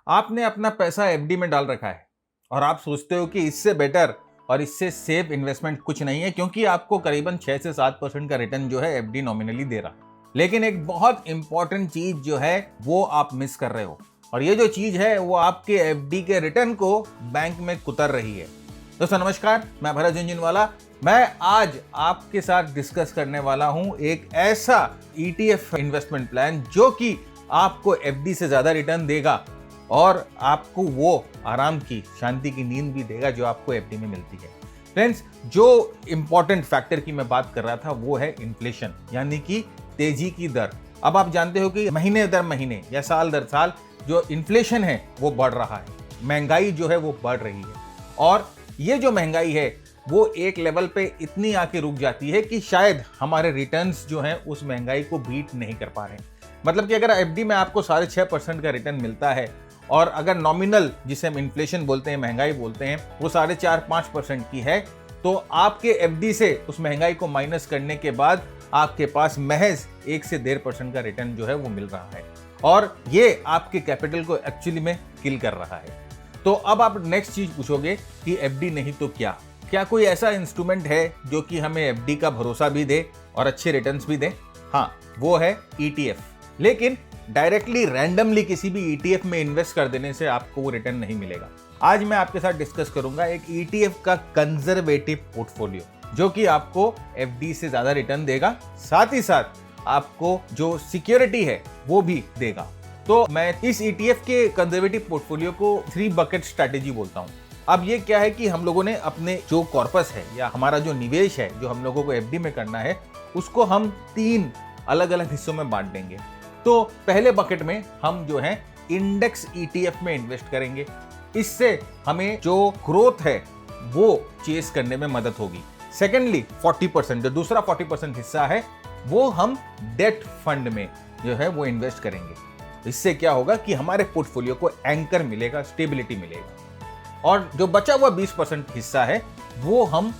आपने अपना पैसा एफडी में डाल रखा है और आप सोचते हो कि इससे बेटर और इससे सेफ इन्वेस्टमेंट कुछ नहीं है, क्योंकि आपको करीबन 6 से 7% का रिटर्न जो है एफडी नॉमिनली दे रहा है। लेकिन एक बहुत इंपॉर्टेंट चीज जो है वो आप मिस कर रहे हो, और ये जो चीज है वो आपके एफडी के रिटर्न को बैंक में कुतर रही है। दोस्तों नमस्कार, मैं भरत झुनझुनवाला। मैं आज आपके साथ डिस्कस करने वाला हूं एक ऐसा ईटीएफ इन्वेस्टमेंट प्लान जो कि आपको एफडी से ज्यादा रिटर्न देगा और आपको वो आराम की, शांति की नींद भी देगा जो आपको एफडी में मिलती है। फ्रेंड्स, जो इंपॉर्टेंट फैक्टर की मैं बात कर रहा था वो है इन्फ्लेशन, यानी कि तेजी की दर। अब आप जानते हो कि महीने दर महीने या साल दर साल जो इन्फ्लेशन है वो बढ़ रहा है, महंगाई जो है वो बढ़ रही है, और ये जो महंगाई है वो एक लेवल पे इतनी आके रुक जाती है कि शायद हमारे रिटर्न्स जो हैं उस महंगाई को बीट नहीं कर पा रहे हैं। मतलब कि अगर एफडी में आपको 6.5% का रिटर्न मिलता है और अगर नॉमिनल, जिसे हम इन्फ्लेशन बोलते हैं, महंगाई बोलते हैं, वो 4.5-5% की है, तो आपके एफडी से उस महंगाई को माइनस करने के बाद आपके पास महज 1 से 1.5% का रिटर्न जो है वो मिल रहा है, और ये आपके कैपिटल को एक्चुअली में किल कर रहा है। तो अब आप नेक्स्ट चीज पूछोगे कि एफडी नहीं तो क्या कोई ऐसा इंस्ट्रूमेंट है जो कि हमें एफडी का भरोसा भी दे और अच्छे रिटर्न्स भी दे? हाँ, वो है ईटीएफ। लेकिन डायरेक्टली रैंडमली किसी भी ईटीएफ में इन्वेस्ट कर देने से आपको वो रिटर्न नहीं मिलेगा। आज मैं आपके साथ डिस्कस करूंगा एक ईटीएफ का कंजर्वेटिव पोर्टफोलियो जो कि आपको एफडी से ज्यादा रिटर्न देगा, साथ ही साथ आपको जो सिक्योरिटी है वो भी देगा। तो मैं इस ईटीएफ के कंजर्वेटिव पोर्टफोलियो को 3 बकेट स्ट्रैटेजी बोलता हूं। अब ये क्या है कि हम लोगों ने अपने जो कॉर्पस है या हमारा जो निवेश है जो हम लोगों को एफडी में करना है, उसको हम 3 अलग अलग हिस्सों में बांट देंगे। तो पहले बकेट में हम जो है इंडेक्स ईटीएफ में इन्वेस्ट करेंगे। इससे हमें जो ग्रोथ है वो चेस करने में मदद होगी। सेकेंडली 40%, जो दूसरा 40% हिस्सा है वो हम डेट फंड में जो है वो इन्वेस्ट करेंगे। इससे क्या होगा कि हमारे पोर्टफोलियो को एंकर मिलेगा, स्टेबिलिटी मिलेगा। और जो बचा हुआ 20% हिस्सा है वो हम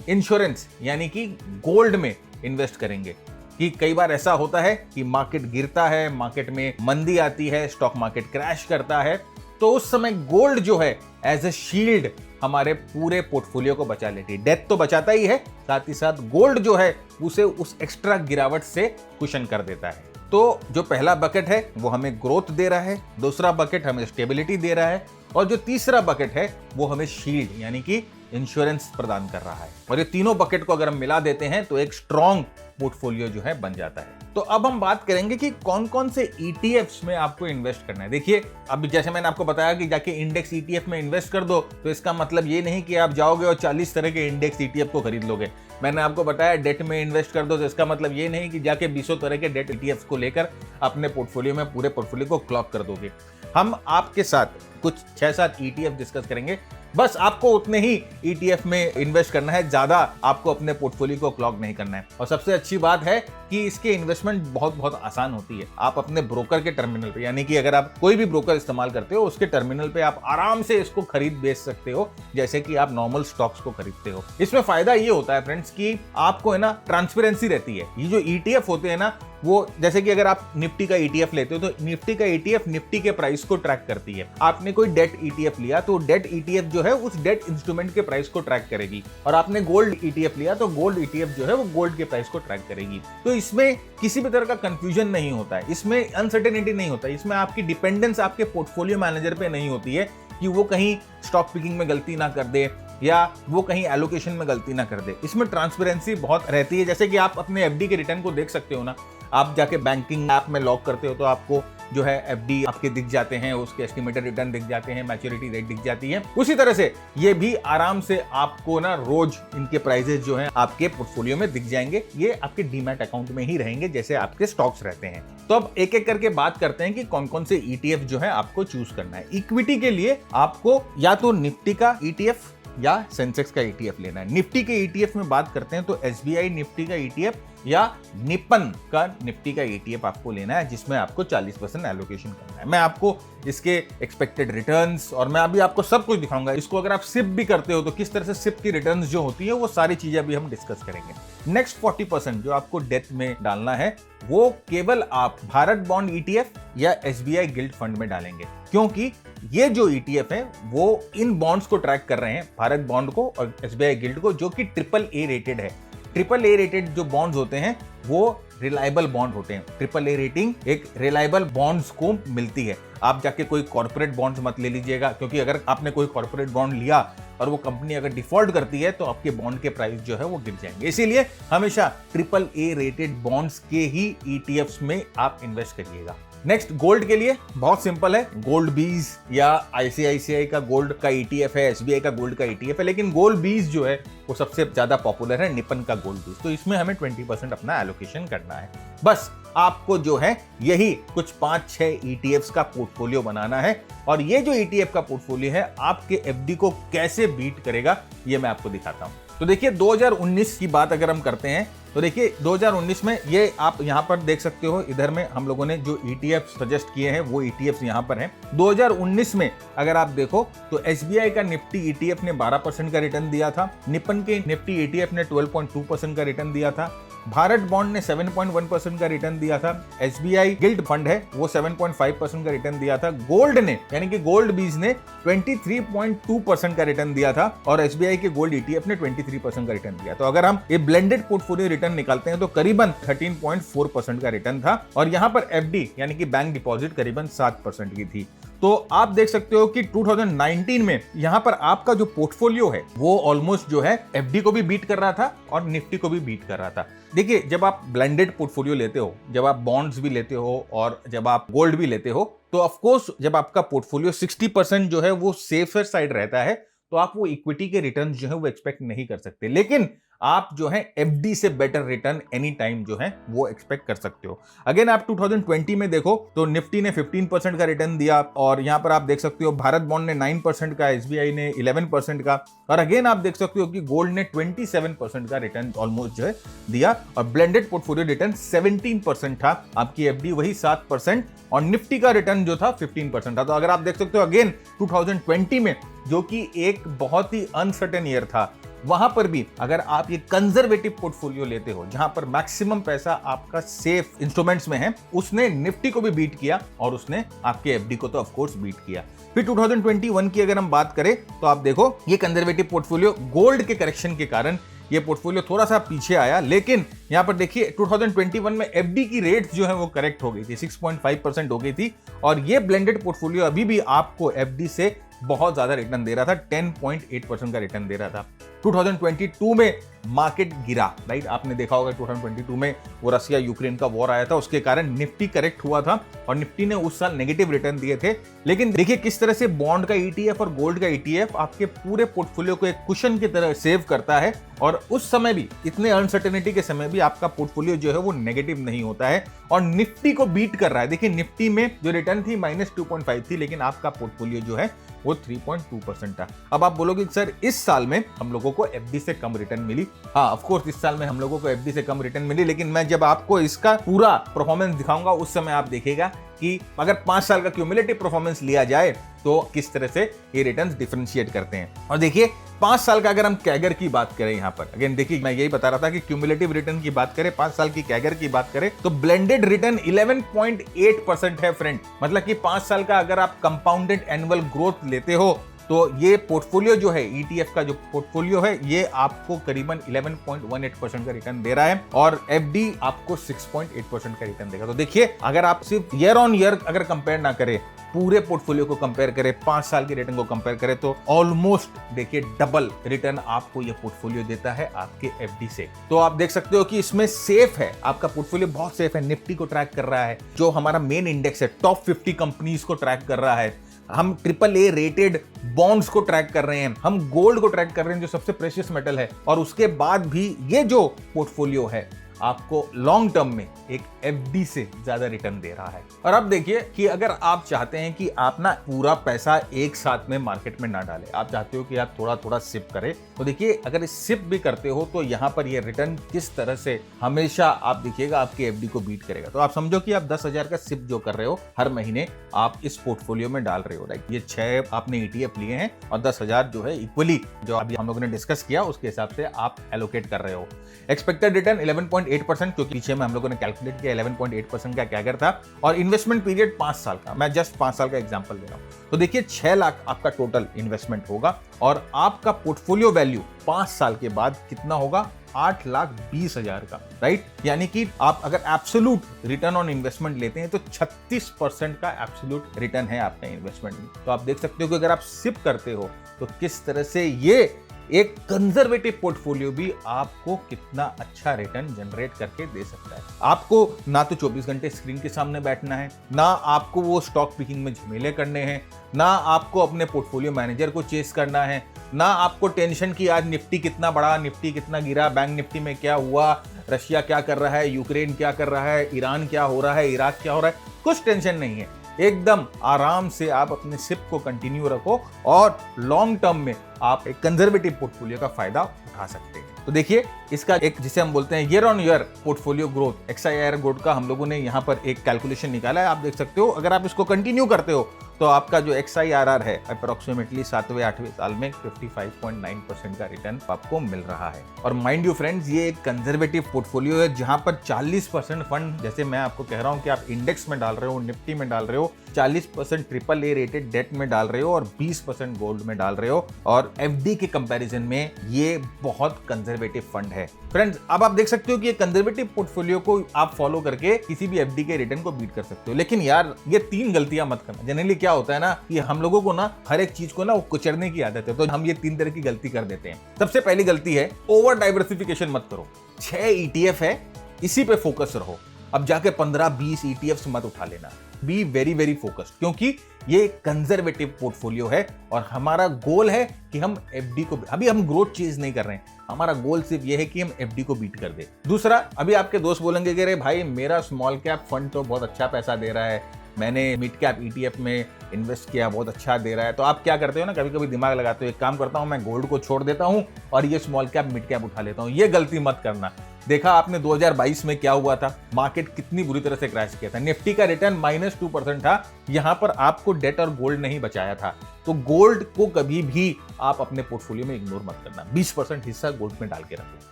इंश्योरेंस यानी कि गोल्ड में इन्वेस्ट करेंगे। कि कई बार ऐसा होता है कि मार्केट गिरता है, मार्केट में मंदी आती है, स्टॉक मार्केट क्रैश करता है, तो उस समय गोल्ड जो है एज ए शील्ड हमारे पूरे पोर्टफोलियो को बचा लेती है। डेथ तो बचाता ही है, साथ ही साथ गोल्ड जो है उसे उस एक्स्ट्रा गिरावट से कुशन कर देता है। तो जो पहला बकेट है वो हमें ग्रोथ दे रहा है, दूसरा बकेट हमें स्टेबिलिटी दे रहा है, और जो तीसरा बकेट है वो हमें शील्ड यानी कि इंश्योरेंस प्रदान कर रहा है। और ये तीनों बकेट को अगर हम मिला देते हैं तो एक स्ट्रॉन्ग पोर्टफोलियो जो है बन जाता है। तो अब हम बात करेंगे कि कौन कौन से ईटीएफ्स में आपको इन्वेस्ट करना है। देखिए, अब जैसे मैंने आपको बताया कि जाके इंडेक्स ईटीएफ में इन्वेस्ट कर दो, तो इसका मतलब ये नहीं कि आप जाओगे और 40 तरह के इंडेक्स ईटीएफ को खरीद लोगे। मैंने आपको बताया डेट में इन्वेस्ट कर दो, तो इसका मतलब ये नहीं कि जाके 20 तरह के डेट ईटीएफ को लेकर अपने पोर्टफोलियो में पूरे पोर्टफोलियो को क्लॉक कर दोगे। हम आपके साथ कुछ 6-7 ईटीएफ डिस्कस करेंगे। बस आपको उतने ही ईटीएफ में इन्वेस्ट करना है, ज्यादा आपको अपने पोर्टफोलियो को क्लॉक नहीं करना है। और सबसे अच्छी बात है कि इसके इन्वेस्टमेंट बहुत आसान होती है। आप अपने ब्रोकर के टर्मिनल पे, यानी कि अगर आप कोई भी ब्रोकर इस्तेमाल करते हो उसके टर्मिनल पे आप आराम से इसको खरीद बेच सकते हो, जैसे कि आप नॉर्मल स्टॉक्स को खरीदते हो। इसमें फायदा ये होता है फ्रेंड्स कि आपको है ना ट्रांसपेरेंसी रहती है। ये जो ईटीएफ होते हैं ना, वो जैसे कि अगर आप निफ्टी का ईटीएफ लेते हो तो निफ्टी का ईटीएफ निफ्टी के प्राइस को ट्रैक करती है। आपने कोई डेट ईटीएफ लिया तो डेट ईटीएफ जो है उस डेट इंस्ट्रूमेंट के प्राइस को ट्रैक करेगी, और आपने गोल्ड ईटीएफ लिया तो गोल्ड ईटीएफ जो है वो गोल्ड के प्राइस को ट्रैक करेगी। तो इसमें किसी भी तरह का कंफ्यूजन नहीं होता है, इसमें अनसर्टेनिटी नहीं होता है, इसमें आपकी डिपेंडेंस आपके पोर्टफोलियो मैनेजर पे नहीं होती है कि वो कहीं स्टॉक पिकिंग में गलती ना कर दे या वो कहीं एलोकेशन में गलती ना कर दे। इसमें ट्रांसपेरेंसी बहुत रहती है। जैसे कि आप अपने एफडी के रिटर्न को देख सकते हो ना, आप जाके बैंकिंग ऐप में लॉग करते हो तो आपको जो है एफडी आपके दिख जाते हैं, उसके एस्टिमेटेड रिटर्न दिख जाते हैं, मैच्योरिटी रेट दिख जाती है। उसी तरह से ये भी आराम से आपको ना रोज इनके प्राइसेस जो हैं आपके पोर्टफोलियो में दिख जाएंगे। ये आपके डीमैट अकाउंट में ही रहेंगे जैसे आपके स्टॉक्स रहते हैं। तो अब एक एक करके बात करते हैं कि कौन कौन से ईटीएफ जो है आपको चूज करना है। इक्विटी के लिए आपको या तो निफ्टी का ईटीएफ या सेंसेक्स का ईटीएफ लेना है। निफ्टी के ईटीएफ में बात करते हैं तो एसबीआई निफ्टी का ईटीएफ या निपन का निफ्टी का ईटीएफ आपको लेना है, जिसमें आपको 40% एलोकेशन करना है। मैं आपको इसके एक्सपेक्टेड रिटर्न्स और मैं अभी आपको सब कुछ दिखाऊंगा। इसको अगर आप सिप भी करते हो तो किस तरह से सिप की रिटर्न्स जो होती है वो सारी चीजें अभी हम डिस्कस करेंगे। नेक्स्ट 40% जो आपको डेथ में डालना है वो केवल आप भारत बॉन्ड ईटीएफ या एसबीआई गिल्ड फंड में डालेंगे, क्योंकि ये जो ईटीएफ है वो इन बॉन्ड्स को ट्रैक कर रहे हैं, भारत बॉन्ड को और एसबीआई गिल्ड को, जो कि AAA रेटेड है। AAA रेटेड जो बॉन्ड्स होते हैं वो रिलायबल बॉन्ड होते हैं। AAA रेटिंग एक रिलायबल बॉन्ड्स को मिलती है। आप जाके कोई कॉर्पोरेट बॉन्ड्स मत ले लीजिएगा, क्योंकि अगर आपने कोई कॉर्पोरेट बॉन्ड लिया और वो कंपनी अगर डिफॉल्ट करती है तो आपके बॉन्ड के प्राइस जो है वो गिर जाएंगे। इसीलिए हमेशा AAA रेटेड बॉन्ड्स के ही ETFs में आप इन्वेस्ट करिएगा। नेक्स्ट गोल्ड के लिए बहुत सिंपल है, गोल्ड बीज या आईसीआईसीआई का गोल्ड का ETF है, एसबीआई का गोल्ड का ETF है, लेकिन गोल्ड बीज जो है वो सबसे ज्यादा पॉपुलर है, निपन का गोल्ड बीज। तो इसमें हमें 20% अपना एलोकेशन करना है। बस आपको जो है यही कुछ 5-6 ETFs का पोर्टफोलियो बनाना है, और ये जो ETF का पोर्टफोलियो है आपके FD को कैसे बीट करेगा ये मैं आपको दिखाता हूं। तो देखिए 2019 की बात अगर हम करते हैं तो देखिए 2019 में ये आप यहां पर देख सकते हो, इधर में हम लोगों ने जो ETF सजेस्ट किए हैं वो ETFs यहां पर हैं। 2019 में अगर आप देखो तो SBI का निफ्टी ETF ने 12% का रिटर्न दिया था, निपन के निफ्टी ETF ने 12.2% का रिटर्न दिया था, भारत बॉन्ड ने 7.1% का रिटर्न दिया था, एसबीआई गिल्ड फंड है वो 7.5% का रिटर्न दिया था, गोल्ड ने यानी कि गोल्ड बीज ने 23.2% का रिटर्न दिया था, और एसबीआई के गोल्ड ETF ने 23% का रिटर्न दिया। तो अगर हम ये ब्लेंडेड पोर्टफोलियो रिटर्न निकालते हैं तो करीबन 13.4% का रिटर्न था, और यहां पर FD यानी कि बैंक डिपॉजिट करीबन 7% की थी। तो आप देख सकते हो कि 2019 में यहां पर आपका जो पोर्टफोलियो है वो ऑलमोस्ट जो है FD को भी बीट कर रहा था और निफ्टी को भी बीट कर रहा था। देखिए जब आप ब्लेंडेड पोर्टफोलियो लेते हो, जब आप बॉन्ड्स भी लेते हो और जब आप गोल्ड भी लेते हो, तो ऑफ कोर्स जब आपका पोर्टफोलियो 60% जो है वो सेफर साइड रहता है तो आप वो इक्विटी के रिटर्न जो है वो एक्सपेक्ट नहीं कर सकते, लेकिन आप जो है FD से बेटर रिटर्न एनी टाइम जो है वो एक्सपेक्ट कर सकते हो। अगेन आप 2020 में देखो तो निफ्टी ने 15% का रिटर्न दिया, और यहां पर आप देख सकते हो भारत बॉन्ड ने 9% का, एसबीआई ने 11% का, और अगेन आप देख सकते हो कि गोल्ड ने 27% का रिटर्न ऑलमोस्ट जो है दिया, और ब्लेंडेड पोर्टफोलियो रिटर्न 17% था, आपकी FD वही 7%, और निफ्टी का रिटर्न जो था 15% था। तो अगर आप देख सकते हो अगेन 2020 में जो कि एक बहुत ही अनसर्टेन ईयर था, वहां पर भी अगर आप ये कंजर्वेटिव पोर्टफोलियो लेते हो जहां पर मैक्सिमम पैसा आपका सेफ इंस्ट्रूमेंट्स में है, उसने निफ्टी को भी बीट किया और उसने आपके FD को तो ऑफ कोर्स बीट किया। फिर 2021 की अगर हम बात करें तो आप देखो ये कंजर्वेटिव पोर्टफोलियो गोल्ड के करेक्शन के कारण ये पोर्टफोलियो थोड़ा सा पीछे आया, लेकिन यहां पर देखिए 2021 में FD की रेट्स जो है वो करेक्ट हो गई थी, 6.5% हो गई थी, और ये ब्लेंडेड पोर्टफोलियो अभी भी आपको FD से बहुत ज्यादा रिटर्न दे रहा था, 10.8% का रिटर्न दे रहा था। 2022 में मार्केट गिरा, राइट, आपने देखा होगा 2022 में वो रसिया यूक्रेन का वॉर आया था, उसके कारण निफ्टी करेक्ट हुआ था और निफ्टी ने उस साल नेगेटिव रिटर्न दिए थे। लेकिन देखिए किस तरह से बॉन्ड का ETF और गोल्ड का ETF आपके पूरे पोर्टफोलियो को एक कुशन की तरह सेव करता है, और उस समय भी, इतने अनसर्टेनिटी के समय भी आपका पोर्टफोलियो जो है वो नेगेटिव नहीं होता है और निफ्टी को बीट कर रहा है। देखिए निफ्टी में जो रिटर्न थी -2.5 थी, लेकिन आपका पोर्टफोलियो जो है वो 3.2% था। अब आप बोलोगे सर इस साल में हम लोगों को FD से कम रिटर्न मिली। हाँ ऑफ कोर्स इस साल में हम लोगों को FD से कम रिटर्न मिली, लेकिन मैं जब आपको इसका पूरा परफॉर्मेंस दिखाऊंगा उस समय आप देखिएगा कि अगर 5 साल का क्यूमुलेटिव परफॉर्मेंस लिया जाए तो किस तरह से ये रिटर्न्स डिफरेंशिएट करते हैं। और देखिए 5 साल का अगर हम कैगर की बात करें, यहां पर अगेन देखिए मैं यही बता रहा था कि क्यूमुलेटिव रिटर्न की बात करें, 5 साल की कैगर की बात करें तो ब्लेंडेड रिटर्न 11.8% है फ्रेंड। मतलब कि 5 साल का अगर आप कंपाउंडेड एनुअल ग्रोथ लेते हो तो ये पोर्टफोलियो जो है ETF का जो पोर्टफोलियो है ये आपको करीबन 11.18% का रिटर्न दे रहा है, और FD आपको 6.8% का रिटर्न देगा। तो देखिए अगर आप सिर्फ ईयर ऑन ईयर अगर कंपेयर ना करें, पूरे पोर्टफोलियो को कंपेयर करें, 5 साल के रिटर्न को कंपेयर करें, तो ऑलमोस्ट देखिए डबल रिटर्न आपको ये पोर्टफोलियो देता है आपके FD से। तो आप देख सकते हो कि इसमें सेफ है, आपका पोर्टफोलियो बहुत सेफ है, निफ्टी को ट्रैक कर रहा है, जो हमारा मेन इंडेक्स है, टॉप 50 कंपनीज को ट्रैक कर रहा है, हम AAA रेटेड बॉन्ड्स को ट्रैक कर रहे हैं, हम गोल्ड को ट्रैक कर रहे हैं जो सबसे प्रेशियस मेटल है, और उसके बाद भी ये जो पोर्टफोलियो है आपको लॉन्ग टर्म में एक एफडी से ज्यादा रिटर्न दे रहा है। और अब देखिए कि अगर आप चाहते हैं कि आप ना पूरा पैसा एक साथ में मार्केट में ना डालें, आप चाहते हो कि आप थोड़ा थोड़ा सिप करें, तो देखिए अगर इस सिप भी करते हो तो यहाँ पर ये रिटर्न किस तरह से हमेशा आप देखिएगा आपके एफडी को बीट करेगा। तो आप समझो कि आप 10,000 का सिप जो कर रहे हो हर महीने आप इस पोर्टफोलियो में डाल रहे हो, राइट। ये 6 आपने ETF लिए हैं और 10,000 जो है इक्वली जो अभी हम लोगों ने डिस्कस किया उसके हिसाब से आप एलोकेट कर रहे हो। एक्सपेक्टेड रिटर्न 11.8%, क्योंकि पीछे में हम लोगों ने कैलकुलेट किया 11.8% का कैगर था, और इन्वेस्टमेंट पीरियड 5 साल का। मैं जस्ट 5 साल का एग्जांपल दे रहा हूं। तो देखिए 6 लाख आपका टोटल इन्वेस्टमेंट होगा और आपका पोर्टफोलियो वैल्यू 5 साल के बाद कितना होगा? 8,20,000 का, राइट। यानी कि आप अगर एब्सोल्यूट रिटर्न ऑन इन्वेस्टमेंट लेते हैं तो 36% का एब्सोल्यूट रिटर्न है आपका इन्वेस्टमेंट में। तो आप देख सकते हो कि अगर आप सिप करते हो तो किस तरह से ये एक कंजर्वेटिव पोर्टफोलियो भी आपको कितना अच्छा रिटर्न जनरेट करके दे सकता है। आपको ना तो 24 घंटे स्क्रीन के सामने बैठना है, ना आपको वो स्टॉक पिकिंग में झमेले करने हैं, ना आपको अपने पोर्टफोलियो मैनेजर को चेस करना है, ना आपको टेंशन की आज निफ्टी कितना बढ़ा, निफ्टी कितना गिरा, बैंक निफ्टी में क्या हुआ, रशिया क्या कर रहा है, यूक्रेन क्या कर रहा है, ईरान क्या हो रहा है, इराक क्या हो रहा है, कुछ टेंशन नहीं है। एकदम आराम से आप अपने सिप को कंटिन्यू रखो और लॉन्ग टर्म में आप एक कंजर्वेटिव पोर्टफोलियो का फायदा उठा सकते हैं। तो देखिए इसका एक जिसे हम बोलते हैं year on year portfolio growth, XIR growth का हम लोगों ने यहाँ पर एक कैलकुलेशन निकाला है। आप देख सकते हो अगर आप इसको कंटिन्यू करते हो तो आपका जो XIRR है अप्रोक्सीमेटली 7वें-8वें साल में 55.9% का रिटर्न आपको मिल रहा है। और माइंड यू फ्रेंड्स, ये एक कंजर्वेटिव पोर्टफोलियो है जहां पर 40% फंड, जैसे मैं आपको कह रहा हूं कि आप इंडेक्स में डाल रहे हो, निफ्टी में डाल रहे हो, 40% AAA रेटेड डेट में डाल रहे हो और 20% गोल्ड में डाल रहे हो, और एफडी के कंपैरिजन में ये बहुत कंजर्वेटिव फंड है। फ्रेंड्स अब आप देख सकते हो कि ये कंजर्वेटिव पोर्टफोलियो को आप फॉलो करके किसी भी एफडी के रिटर्न को बीट कर सकते हो। लेकिन यार ये 3 गलतियां मत करना। जनरली क्या होता है ना कि हम लोगों को ना हर एक चीज को ना कुचलने की आदत है, तो हम ये 3 तरह की गलती कर देते हैं। सबसे पहली गलती है ओवर डाइवर्सिफिकेशन मत करो। 6 ETF है, इसी पे फोकस रहो। अब जाके 15-20 ETFs मत उठा लेना। बी वेरी वेरी फोकस्ड, क्योंकि ये कंजर्वेटिव पोर्टफोलियो है और हमारा गोल है कि हम एफडी को, अभी हम ग्रोथ चेज नहीं कर रहे हैं, हमारा गोल सिर्फ ये है कि हम एफडी को बीट कर दे। दूसरा, अभी आपके दोस्त बोलेंगे कि अरे भाई मेरा स्मॉल कैप फंड तो बहुत अच्छा पैसा दे रहा है, मैंने मिड कैप ETF में इन्वेस्ट किया, बहुत अच्छा दे रहा है। तो आप क्या करते हो ना, कभी कभी दिमाग लगाते हो, एक काम करता हूं मैं गोल्ड को छोड़ देता हूं और ये स्मॉल कैप मिड कैप उठा लेता हूं। ये गलती मत करना। देखा आपने 2022 में क्या हुआ था, मार्केट कितनी बुरी तरह से क्रैश किया था। निफ्टी का रिटर्न -2% था, यहां पर आपको डेट और गोल्ड नहीं बचाया था। तो गोल्ड को कभी भी आप अपने पोर्टफोलियो में इग्नोर मत करना, 20% हिस्सा गोल्ड में डाल के रखो।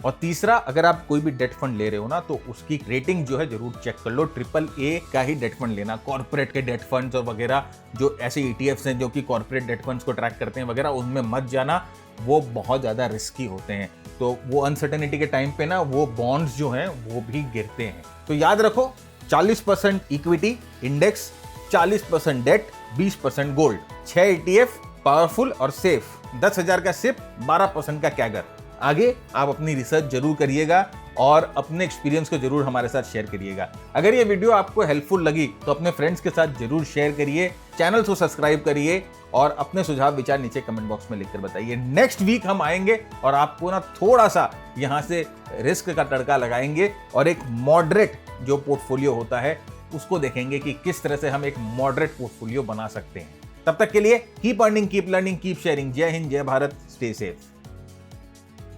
और तीसरा, अगर आप कोई भी डेट फंड ले रहे हो ना तो उसकी रेटिंग जो है जरूर चेक कर लो। AAA का ही डेट फंड लेना। कॉर्पोरेट के डेट फंड्स और वगैरह जो ऐसे ETFs हैं जो कि कॉर्पोरेट डेट फंड्स को ट्रैक करते हैं वगैरह, उनमें मत जाना, वो बहुत ज्यादा रिस्की होते हैं। तो वो अनसर्टेनिटी के टाइम पे ना वो बॉन्ड्स जो हैं वो भी गिरते हैं। तो याद रखो 40% equity index, 40% debt, 20% gold, 6 ETF powerful और सेफ, 10,000 का सिप, 12% का कैगर। आगे आप अपनी रिसर्च जरूर करिएगा और अपने एक्सपीरियंस को जरूर हमारे साथ शेयर करिएगा। अगर ये वीडियो आपको हेल्पफुल लगी तो अपने फ्रेंड्स के साथ जरूर शेयर करिए, चैनल को सब्सक्राइब करिए और अपने सुझाव विचार नीचे कमेंट बॉक्स में लिखकर बताइए। नेक्स्ट वीक हम आएंगे और आपको ना थोड़ा सा यहाँ से रिस्क का तड़का लगाएंगे और एक मॉडरेट जो पोर्टफोलियो होता है उसको देखेंगे कि किस तरह से हम एक मॉडरेट पोर्टफोलियो बना सकते हैं। तब तक के लिए keep earning, keep learning, keep sharing. जय हिंद, जय भारत, स्टे सेफ।